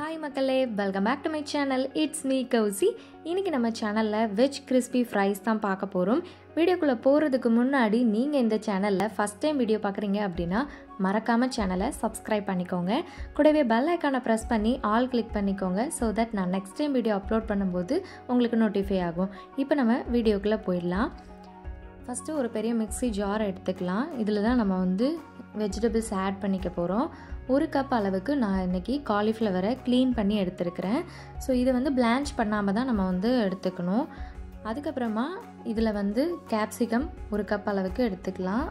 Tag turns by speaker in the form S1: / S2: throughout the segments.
S1: Hi மக்களே, welcome back to my channel. It's me Kousi. இன்னைக்கு நம்ம சேனல்ல வெஜ் கிறிஸ்பி ஃப்ரைஸ் தான் பார்க்க போறோம். வீடியோக்குள்ள போறதுக்கு முன்னாடி நீங்க இந்த சேனல்ல ஃபர்ஸ்ட் டைம் வீடியோ பார்க்கறீங்க அப்படினா மறக்காம சேனலை subscribe பண்ணிக்கோங்க. கூடவே பெல் ஐகானை press பண்ணி ஆல் கிளிக் பண்ணிக்கோங்க so that நான் next time வீடியோ அப்லோட் பண்ணும்போது உங்களுக்கு நோட்டிஃபை ஆகும். இப்போ நம்ம வீடியோக்குள்ள போயிடலாம். ஃபர்ஸ்ட் ஒரு பெரிய மிக்ஸி ஜார் எடுத்துக்கலாம். இதில தான் நம்ம வெஜிடபிள்ஸ் ஆட் பண்ணிக்க போறோம். 1 கப் அளவுக்கு நான் இன்னைக்கு காலிஃப்ளவரை க்ளீன் பண்ணி எடுத்துருக்கிறேன். ஸோ இதை பிளான்ச் பண்ணாமல் தான் நம்ம எடுத்துக்கணும். அதுக்கப்புறமா இதில் கேப்சிகம் 1 கப் அளவுக்கு எடுத்துக்கலாம்.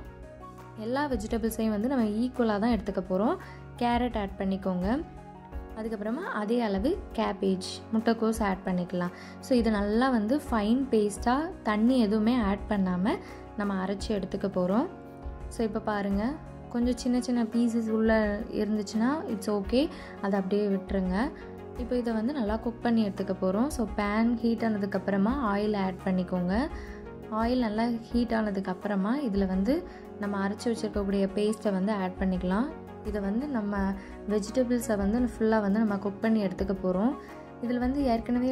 S1: எல்லா வெஜிடபிள்ஸையும் நம்ம ஈக்குவலாக தான் எடுத்துக்க போகிறோம். கேரட் ஆட் பண்ணிக்கோங்க. அதுக்கப்புறமா அதே அளவு கேபேஜ் முட்டைக்கோஸ் ஆட் பண்ணிக்கலாம். ஸோ இது நல்லா ஃபைன் பேஸ்ட்டாக தண்ணி எதுவுமே ஆட் பண்ணாமல் நம்ம அரைச்சி எடுத்துக்க போகிறோம். ஸோ இப்போ பாருங்கள், கொஞ்சம் சின்ன சின்ன பீசஸ் உள்ளே இருந்துச்சுன்னா இட்ஸ் ஓகே, அதை அப்படியே விட்டுருங்க. இப்போ இதை நல்லா குக் பண்ணி எடுத்துக்க போகிறோம். ஸோ பேன் ஹீட் ஆனதுக்கப்புறமா ஆயில் ஆட் பண்ணிக்கோங்க. ஆயில் நல்லா ஹீட் ஆனதுக்கப்புறமா இதில் நம்ம அரைச்சி வச்சுருக்கக்கூடிய பேஸ்ட்டை ஆட் பண்ணிக்கலாம். இதை நம்ம வெஜிடபிள்ஸை ஃபுல்லாக நம்ம குக் பண்ணி எடுத்துக்க போகிறோம். இதில் ஏற்கனவே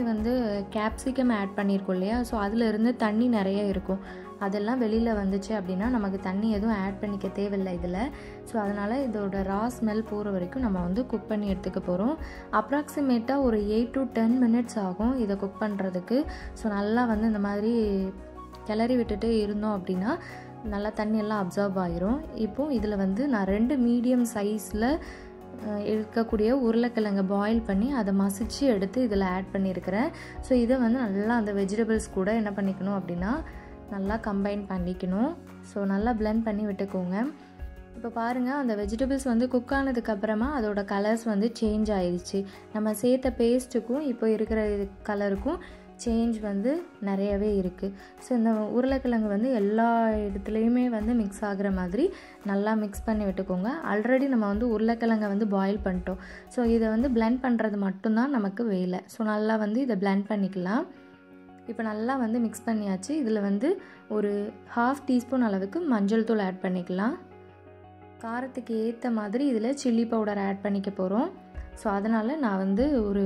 S1: கேப்சிகம் ஆட் பண்ணியிருக்கோம் இல்லையா, ஸோ அதில் இருந்து தண்ணி நிறைய இருக்கும். அதெல்லாம் வெளியில் வந்துச்சு அப்படின்னா நமக்கு தண்ணி எதுவும் ஆட் பண்ணிக்க தேவையில்லை இதில். ஸோ அதனால் இதோட ரா ஸ்மெல் போகிற வரைக்கும் நம்ம குக் பண்ணி எடுத்துக்க போகிறோம். அப்ராக்சிமேட்டாக ஒரு 8 to 10 மினிட்ஸ் ஆகும் இதை குக் பண்ணுறதுக்கு. ஸோ நல்லா இந்த மாதிரி கிளறி விட்டுட்டு இருந்தோம் அப்படின்னா நல்லா தண்ணியெல்லாம் அப்சார்ப் ஆகிரும். இப்போது இதில் நான் 2 மீடியம் சைஸில் இருக்கக்கூடிய உருளைக்கிழங்கை பாயில் பண்ணி அதை மசிச்சு எடுத்து இதில் ஆட் பண்ணியிருக்கிறேன். ஸோ இதை நல்லா அந்த வெஜிடபிள்ஸ் கூட என்ன பண்ணிக்கணும் அப்படின்னா நல்லா கம்பைன் பண்ணிக்கணும். ஸோ நல்லா பிளெண்ட் பண்ணி விட்டுக்கோங்க. இப்போ பாருங்கள், அந்த வெஜிடபிள்ஸ் குக் ஆனதுக்கப்புறமா அதோட கலர்ஸ் சேஞ்ச் ஆயிடுச்சு. நம்ம சேர்த்த பேஸ்ட்டுக்கும் இப்போ இருக்கிற கலருக்கும் சேஞ்ச் நிறையவே இருக்குது. ஸோ இந்த உருளைக்கிழங்கு எல்லா இடத்துலையுமே மிக்ஸ் ஆகிற மாதிரி நல்லா மிக்ஸ் பண்ணி விட்டுக்கோங்க. ஆல்ரெடி நம்ம உருளைக்கிழங்கை பாயில் பண்ணிட்டோம். ஸோ இதை பிளெண்ட் பண்ணுறது மட்டும்தான் நமக்கு வேலை. ஸோ நல்லா இதை பிளெண்ட் பண்ணிக்கலாம். இப்போ நல்லா மிக்ஸ் பண்ணியாச்சு. இதில் ஒரு 1/2 டீஸ்பூன் அளவுக்கு மஞ்சள் தூள் ஆட் பண்ணிக்கலாம். காரத்துக்கு ஏற்ற மாதிரி இதில் சில்லி பவுடர் ஆட் பண்ணிக்க போகிறோம். ஸோ அதனால் நான் ஒரு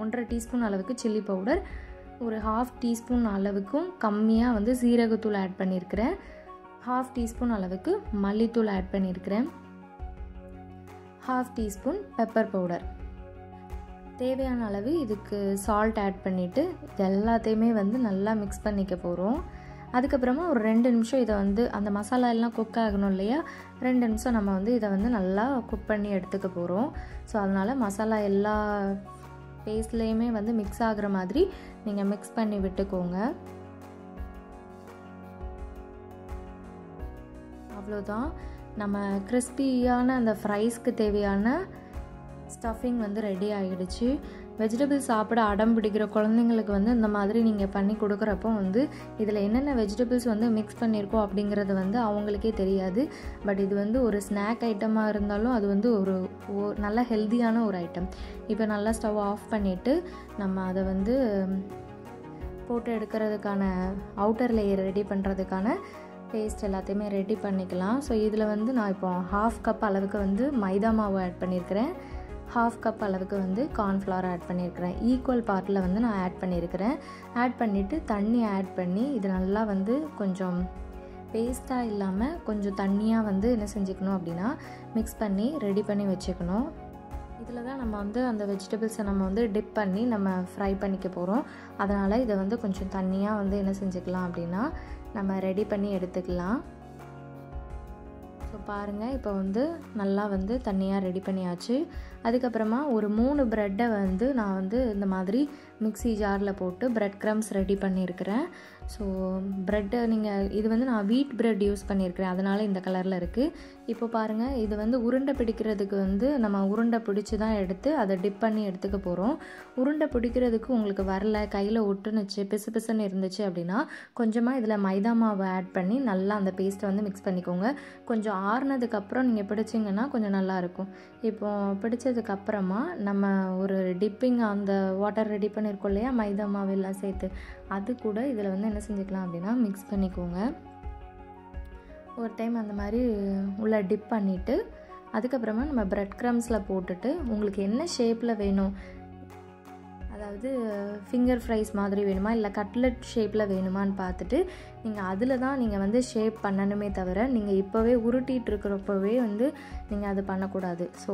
S1: 1.5 டீஸ்பூன் அளவுக்கு சில்லி பவுடர், ஒரு 1/2 டீஸ்பூன் அளவுக்கும் கம்மியாக சீரகத்தூள் ஆட் பண்ணியிருக்கிறேன். 1/2 டீஸ்பூன் அளவுக்கு மல்லித்தூள் ஆட் பண்ணியிருக்கிறேன். 1/2 டீஸ்பூன் பெப்பர் பவுடர். தேவையான அளவு இதுக்கு சால்ட் ஆட் பண்ணிவிட்டு இது எல்லாத்தையுமே நல்லா மிக்ஸ் பண்ணிக்க போகிறோம். அதுக்கப்புறமா ஒரு 2 நிமிஷம் இதை அந்த மசாலா எல்லாம் குக் ஆகணும் இல்லையா, 2 நிமிஷம் நம்ம இதை நல்லா குக் பண்ணி எடுத்துக்க போகிறோம். ஸோ அதனால் மசாலா எல்லா பேஸ்ட்லேயுமே மிக்ஸ் ஆகிற மாதிரி நீங்கள் மிக்ஸ் பண்ணி விட்டுக்கோங்க. அவ்வளோதான், நம்ம கிறிஸ்பியான அந்த ஃப்ரைஸ்க்கு தேவையான ஸ்டஃபிங் ரெடி ஆகிடுச்சு. வெஜிடபிள்ஸ் சாப்பிட அடம் பிடிக்கிற குழந்தைங்களுக்கு இந்த மாதிரி நீங்கள் பண்ணி கொடுக்குறப்போ இதில் என்னென்ன வெஜிடபிள்ஸ் மிக்ஸ் பண்ணியிருக்கோம் அப்படிங்கிறது அவங்களுக்கே தெரியாது. பட் இது ஒரு ஸ்நாக் ஐட்டமாக இருந்தாலும் அது ஒரு நல்ல ஹெல்த்தியான ஒரு ஐட்டம். இப்போ நல்லா ஸ்டவ் ஆஃப் பண்ணிவிட்டு நம்ம அதை போட்டு எடுக்கிறதுக்கான அவுட்டர் லேயர் ரெடி பண்ணுறதுக்கான பேஸ்ட் எல்லாத்தையுமே ரெடி பண்ணிக்கலாம். ஸோ இதில் நான் இப்போ 1/2 கப் அளவுக்கு மைதா மாவு ஆட் பண்ணியிருக்கிறேன். 1/2 கப் அளவுக்கு கார்ன்ஃப்ளவர் ஆட் பண்ணியிருக்கிறேன். ஈக்குவல் பார்ட்டில் நான் ஆட் பண்ணியிருக்கிறேன். ஆட் பண்ணிவிட்டு தண்ணி ஆட் பண்ணி இது நல்லா கொஞ்சம் பேஸ்ட்டாக இல்லாமல் கொஞ்சம் தண்ணியாக என்ன செஞ்சுக்கணும் அப்படின்னா மிக்ஸ் பண்ணி ரெடி பண்ணி வச்சுக்கணும். இதில் தான் நம்ம அந்த வெஜிடபிள்ஸை நம்ம டிப் பண்ணி நம்ம ஃப்ரை பண்ணிக்க போகிறோம். அதனால் இதை கொஞ்சம் தண்ணியாக என்ன செஞ்சுக்கலாம் அப்படின்னா நம்ம ரெடி பண்ணி எடுத்துக்கலாம். ஸோ பாருங்கள், இப்போ நல்லா தண்ணியாக ரெடி பண்ணியாச்சு. அதுக்கப்புறமா ஒரு 3 ப்ரெட்டை நான் இந்த மாதிரி மிக்ஸி ஜாரில் போட்டு ப்ரெட் க்ரம்ஸ் ரெடி பண்ணியிருக்கிறேன். ஸோ ப்ரெட்டை நீங்கள் இது நான் வீட் ப்ரெட் யூஸ் பண்ணியிருக்கிறேன், அதனால் இந்த கலரில் இருக்குது. இப்போ பாருங்கள், இது உருண்டை பிடிக்கிறதுக்கு நம்ம உருண்டை பிடிச்சி தான் எடுத்து அதை டிப் பண்ணி எடுத்துக்க போகிறோம். உருண்டை பிடிக்கிறதுக்கு உங்களுக்கு வரல, கையில் ஒட்டுனுச்சு, பிசு பிசுன்னு இருந்துச்சு அப்படின்னா கொஞ்சமாக இதில் மைதா மாவு ஆட் பண்ணி நல்லா அந்த பேஸ்ட்டை மிக்ஸ் பண்ணிக்கோங்க. கொஞ்சம் ஆறுனதுக்கப்புறம் நீங்கள் பிடிச்சிங்கன்னா கொஞ்சம் நல்லாயிருக்கும். இப்போது பிடிச்சதுக்கப்புறமா நம்ம ஒரு டிப்பிங் அந்த வாட்டர் ரெடி பண்ணியிருக்கோம் இல்லையா, மைதா மாவு எல்லாம் சேர்த்து, அது கூட இதில் என்ன செஞ்சுக்கலாம் அப்படின்னா மிக்ஸ் பண்ணிக்கோங்க. ஒரு டைம் அந்த மாதிரி உள்ளே டிப் பண்ணிவிட்டு அதுக்கப்புறமா நம்ம பிரெட் க்ரம்ஸில் போட்டுட்டு உங்களுக்கு என்ன ஷேப்பில் வேணும், அதாவது ஃபிங்கர் ஃப்ரைஸ் மாதிரி வேணுமா இல்லை கட்லெட் ஷேப்பில் வேணுமான்னு பார்த்துட்டு நீங்கள் அதில் தான் நீங்கள் வந்து ஷேப் பண்ணணுமே தவிர நீங்கள் இப்போவே உருட்டிகிட்டு இருக்கிறப்பவே வந்து நீங்கள் அது பண்ணக்கூடாது. ஸோ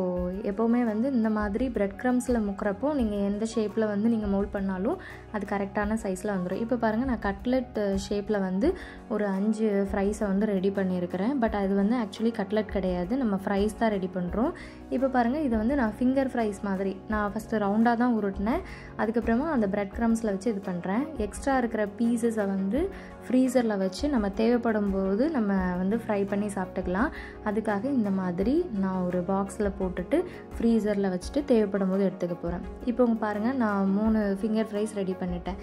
S1: எப்போவுமே வந்து இந்த மாதிரி பிரெட் க்ரம்ஸில் முக்கிறப்போ நீங்கள் எந்த ஷேப்பில் வந்து நீங்கள் மோல்ட் பண்ணாலும் அது கரெக்டான சைஸில் வந்துடும். இப்போ பாருங்கள், நான் கட்லெட் ஷேப்பில் வந்து ஒரு 5 ஃப்ரைஸை வந்து ரெடி பண்ணியிருக்கிறேன். பட் அது வந்து ஆக்சுவலி கட்லெட் கிடையாது, நம்ம ஃப்ரைஸ் தான் ரெடி பண்ணுறோம். இப்போ பாருங்கள், இது வந்து நான் ஃபிங்கர் ஃப்ரைஸ் மாதிரி நான் ஃபஸ்ட்டு ரவுண்டாக தான் உருட்டினேன். அதுக்கப்புறமா அந்த பிரெட் க்ரம்ஸில் வச்சு இது பண்ணுறேன். எக்ஸ்ட்ரா இருக்கிற பீசஸை வந்து ஃப்ரீசரில் வச்சு நம்ம தேவைப்படும் போது நம்ம வந்து ஃப்ரை பண்ணி சாப்பிட்டுக்கலாம். அதுக்காக இந்த மாதிரி நான் ஒரு பாக்ஸில் போட்டுட்டு ஃப்ரீசரில் வச்சுட்டு தேவைப்படும் போது எடுத்துக்க போகிறேன். இப்போ பாருங்கள், நான் 3 ஃபிங்கர் ஃப்ரைஸ் ரெடி பண்ணிட்டேன்.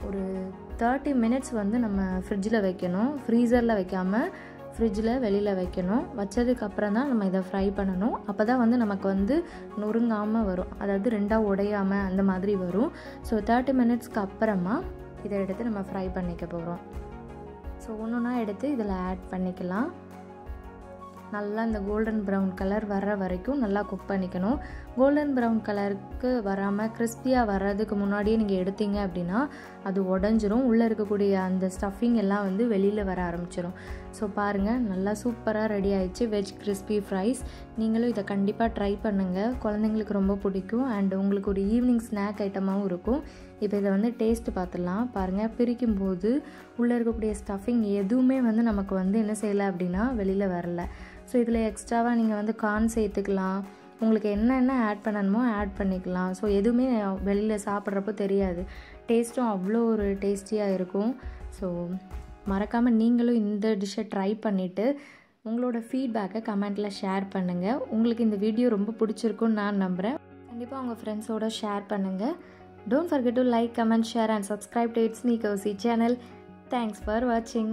S1: ஒரு 30 மினிட்ஸ் வந்து நம்ம ஃப்ரிட்ஜில் வைக்கணும், ஃப்ரீசரில் வைக்காமல் ஃப்ரிட்ஜில் வெளியில் வைக்கணும். வச்சதுக்கப்புறம் தான் நம்ம இதை ஃப்ரை பண்ணணும். அப்போ தான் வந்து நமக்கு வந்து நொறுங்காமல் வரும், அதாவது 2ஆக உடையாமல் அந்த மாதிரி வரும். ஸோ 30 மினிட்ஸ்க்கு அப்புறமா இதை எடுத்து நம்ம ஃப்ரை பண்ணிக்க போகிறோம். ஸோ ஒன்றுனா எடுத்து இதில் ஆட் பண்ணிக்கலாம். நல்லா இந்த கோல்டன் ப்ரௌன் கலர் வர்ற வரைக்கும் நல்லா குக் பண்ணிக்கணும். கோல்டன் ப்ரௌன் கலருக்கு வராமல் கிறிஸ்பியாக வர்றதுக்கு முன்னாடியே நீங்கள் எடுத்தீங்க அப்படின்னா அது உடஞ்சிரும், உள்ளே இருக்கக்கூடிய அந்த ஸ்டஃபிங் எல்லாம் வந்து வெளியில் வர ஆரம்பிச்சிடும். ஸோ பாருங்கள், நல்லா சூப்பராக ரெடி ஆயிடுச்சு வெஜ் கிறிஸ்பி ஃப்ரைஸ். நீங்களும் இதை கண்டிப்பாக ட்ரை பண்ணுங்கள், குழந்தைங்களுக்கு ரொம்ப பிடிக்கும் அண்ட் உங்களுக்கு ஒரு ஈவினிங் ஸ்நாக் ஐட்டமாகவும் இருக்கும். இப்போ இதை வந்து டேஸ்ட்டு பார்த்துடலாம். பாருங்கள், பிரிக்கும் போது உள்ளே இருக்கக்கூடிய ஸ்டஃபிங் எதுவுமே வந்து நமக்கு வந்து என்ன செய்யலை அப்படின்னா வெளியில் வரல. ஸோ இதில் எக்ஸ்ட்ராவாக நீங்கள் வந்து கார்ன் சேர்த்துக்கலாம், உங்களுக்கு என்னென்ன ஆட் பண்ணணுமோ ஆட் பண்ணிக்கலாம். ஸோ எதுவுமே வெளியில் சாப்பிட்றப்போ தெரியாது, டேஸ்ட்டும் அவ்வளோ ஒரு டேஸ்டியாக இருக்கும். ஸோ மறக்காமல் நீங்களும் இந்த டிஷ்ஷை ட்ரை பண்ணிவிட்டு உங்களோட ஃபீட்பேக்கை கமெண்ட்டில் ஷேர் பண்ணுங்கள். உங்களுக்கு இந்த வீடியோ ரொம்ப பிடிச்சிருக்குன்னு நான் நம்புகிறேன். கண்டிப்பாக உங்கள் ஃப்ரெண்ட்ஸோடு ஷேர் பண்ணுங்கள். Don't forget to like, comment, share and subscribe to It's Me Cozy channel. Thanks for watching.